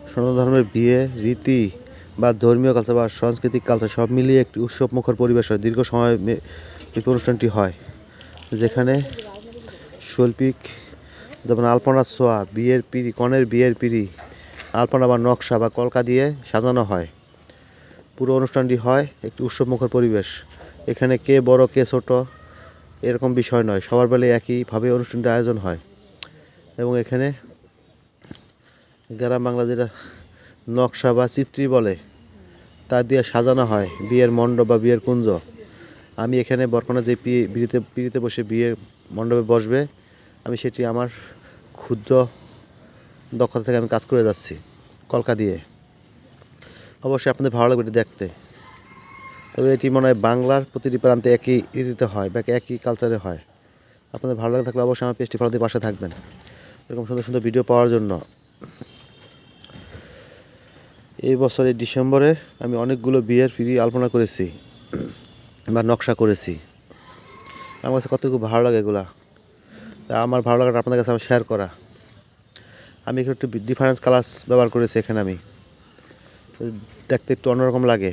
সনাতন ধর্মের বিয়ে রীতি বা ধর্মীয় কালচার বা সাংস্কৃতিক কালচার সব মিলিয়ে একটি উৎসবমুখর পরিবেশ হয়। দীর্ঘ সময় এই অনুষ্ঠানটি হয়, যেখানে শৈল্পিক যেমন আলপনার ছোঁয়া, বিয়ের পিঁড়ি, কনের বিয়ের পিঁড়ি, আলপনা বা নকশা বা কলকা দিয়ে সাজানো হয়। পুরো অনুষ্ঠানটি হয় একটি উৎসবমুখর পরিবেশ। এখানে কে বড় কে ছোট এরকম বিষয় নয়, সবার বেলা একইভাবে অনুষ্ঠানটি আয়োজন হয়। এবং এখানে গ্রাম বাংলা যেটা নকশা বা চিত্রি বলে তা দিয়ে সাজানো হয় বিয়ের মণ্ডপ বা বিয়ের কুঞ্জ। আমি এখানে বরকনে যে পিঁড়িতে বসে বিয়ের মণ্ডপে বসবে, আমি সেটি আমার ক্ষুদ্র দক্ষতা থেকে আমি কাজ করে যাচ্ছি কলকা দিয়ে। অবশ্যই আপনাদের ভালো লাগবে এটি দেখতে। তবে এটি মনে হয় বাংলার প্রতিটি প্রান্তে একই রীতিতে হয় বা একই কালচারে হয়। আপনাদের ভালো লাগে থাকলে অবশ্যই আমার পেজটি ফলো দিয়ে পাশে থাকবেন এরকম সুন্দর সুন্দর ভিডিও পাওয়ার জন্য। এই বছরের ডিসেম্বরে আমি অনেকগুলো বিয়ের পিঁড়ি আলপনা করেছি বা নকশা করেছি। আমার কাছে কত খুব ভালো লাগে এগুলা। আমার ভালো লাগাটা আপনাদের কাছে আমার শেয়ার করা। আমি এখানে একটু ডিফারেন্স কালার্স ব্যবহার করেছি। এখানে আমি দেখতে একটু অন্যরকম লাগে।